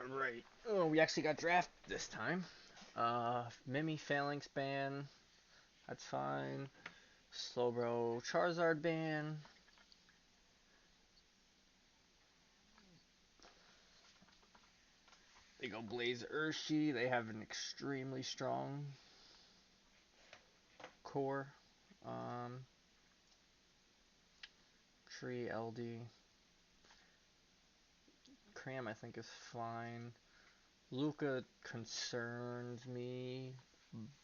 Alright. Oh, we actually got draft this time. Mimi Phalanx ban. That's fine. Slowbro Charizard ban. They go Blaze Urshi. They have an extremely strong core. Um, Tree LD. Cram I think is fine. Luca concerns me,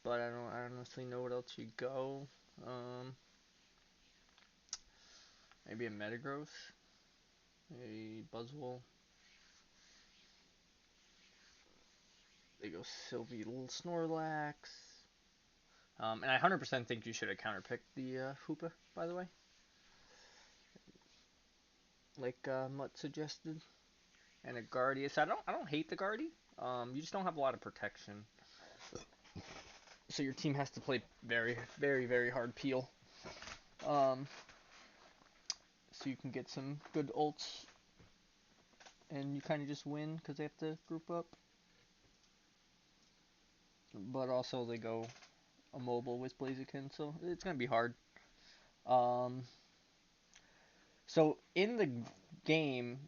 but I don't honestly know what else you go. Um, Maybe a Metagross. A Buzzwole. They go Sylvie Snorlax. And I 100% think you should have counterpicked the Hoopa, by the way, like Mutt suggested, and a Guardius. I don't hate the Guardy. You just don't have a lot of protection, so your team has to play very, very, very hard peel. Um, so you can get some good ults, and you kind of just win because they have to group up. But also they go a mobile with Blaziken, so it's gonna be hard. Um, so in the game,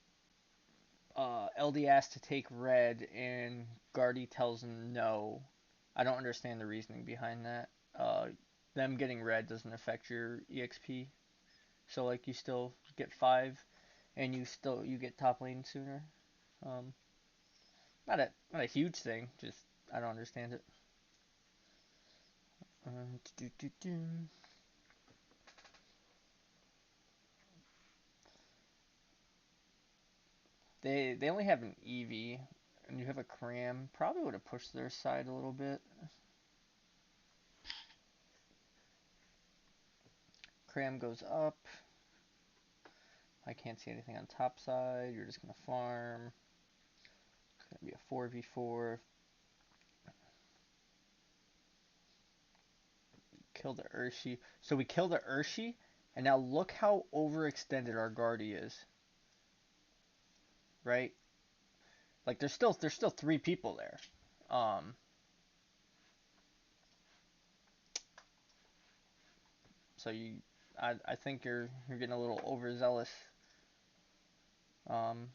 LD asks to take red, and Guardy tells him no. I don't understand the reasoning behind that. Them getting red doesn't affect your EXP, so like you still get 5, and you get top lane sooner. Um, not a huge thing. Just I don't understand it. Uh, they only have an Eevee, and you have a Cram. Probably would have pushed their side a little bit. Cram goes up. I can't see anything on top side. You're just gonna farm. It's gonna be a 4v4. Kill the Urshi. So we kill the Urshi, and now look how overextended our Guardy is. Right? Like there's still 3 people there. Um, so I think you're getting a little overzealous. Um,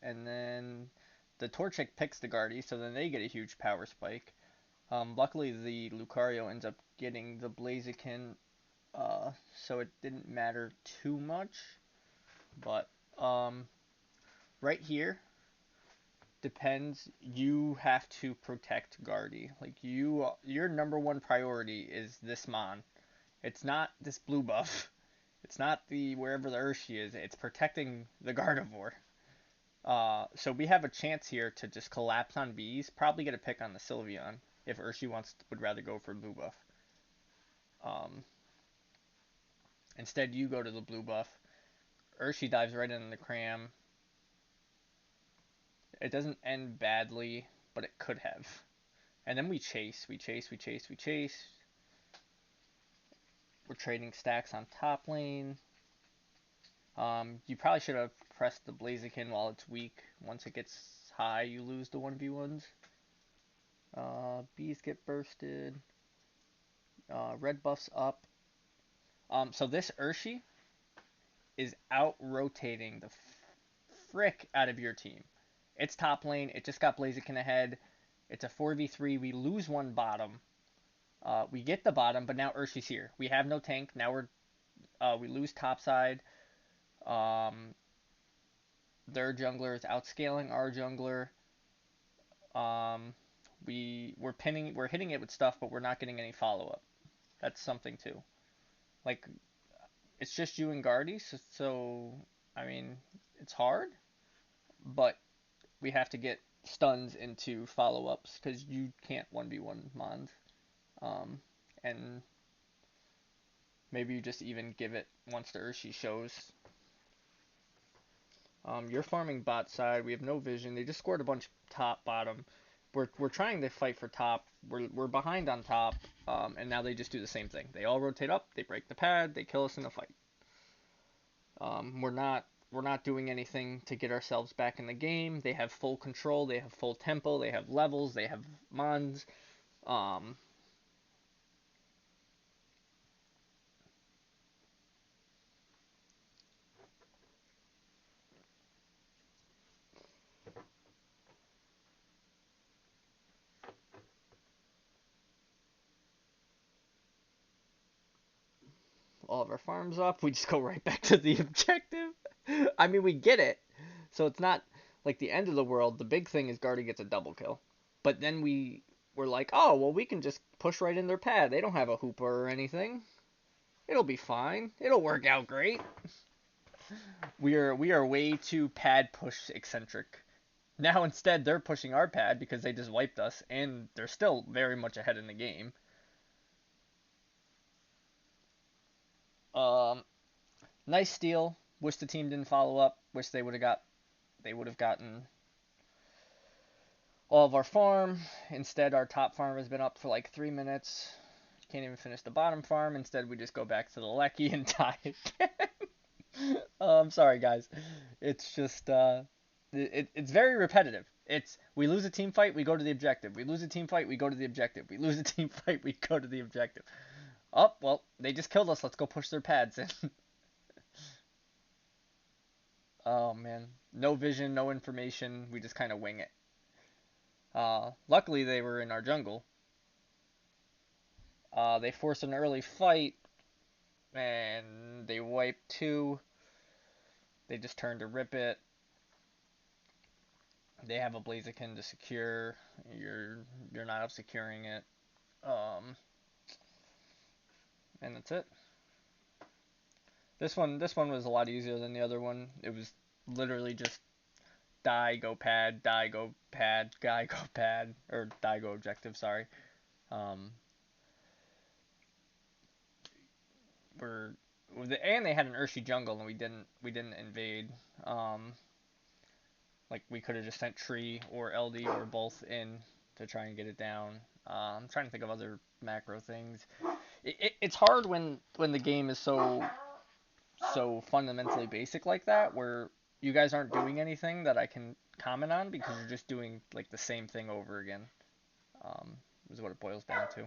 and then the Torchic picks the Guardy, so then they get a huge power spike. Luckily the Lucario ends up getting the Blaziken, so it didn't matter too much. But right here depends. You have to protect Guardy. Like your number one priority is this Mon. It's not this blue buff. It's not the wherever the Urshi is. It's protecting the Gardevoir. So we have a chance here to just collapse on bees. Probably get a pick on the Sylveon if Urshi would rather go for blue buff. Um, Instead, you go to the blue buff. Urshi dives right in the Cram. It doesn't end badly, but it could have. And then we chase, we chase, we chase, we chase. We're trading stacks on top lane. You probably should have pressed the Blaziken while it's weak. Once it gets high, you lose the 1v1s. Bees get bursted. Red buff's up. So this Urshi is out rotating the frick out of your team. It's top lane. It just got Blaziken ahead. It's a 4v3. We lose one bottom. We get the bottom, but now Urshi's here. We have no tank. Now we lose top side. Um, their jungler is outscaling our jungler. Um, we're hitting it with stuff, but we're not getting any follow up. That's something too. Like it's just you and Guardy, so I mean it's hard, but we have to get stuns into follow ups because you can't 1v1 Mons. Um, and maybe you just even give it once the Urshi shows. You're farming bot side. We have no vision. They just scored a bunch top bottom. We're trying to fight for top. We're behind on top. And now they just do the same thing. They all rotate up. They break the pad. They kill us in a fight. We're not we're not doing anything to get ourselves back in the game. They have full control. They have full tempo. They have levels. They have mons. Um, all of our farms up. We just go right back to the objective. I mean, we get it. So it's not like the end of the world. The big thing is Guardy gets a double kill. But then we were like, oh, well, we can just push right in their pad. They don't have a hooper or anything. It'll be fine. It'll work out great. We are way too pad push eccentric. Now instead they're pushing our pad because they just wiped us and they're still very much ahead in the game. Um, nice steal. Wish the team didn't follow up. Wish they would have gotten all of our farm. Instead, our top farm has been up for like 3 minutes. Can't even finish the bottom farm. Instead, we just go back to the Lecky and die again. I'm sorry, guys. It's just it's very repetitive. It's we lose a team fight, we go to the objective. We lose a team fight, we go to the objective. We lose a team fight, we go to the objective. Oh well, they just killed us. Let's go push their pads in. Oh man, no vision, no information. We just kind of wing it. Luckily they were in our jungle. They forced an early fight, and they wiped two. They just turned to rip it. They have a Blaziken to secure. You're not up securing it. Um, and that's it. This one was a lot easier than the other one. It was literally just die go pad, guy go pad, or die go objective. Sorry. Um, we're and they had an Urshi jungle and we didn't invade. Um, like we could have just sent Tree or LD or both in to try and get it down. I'm trying to think of other macro things. It's hard when the game is so fundamentally basic like that, where you guys aren't doing anything that I can comment on because you're just doing like the same thing over again. Is what it boils down to.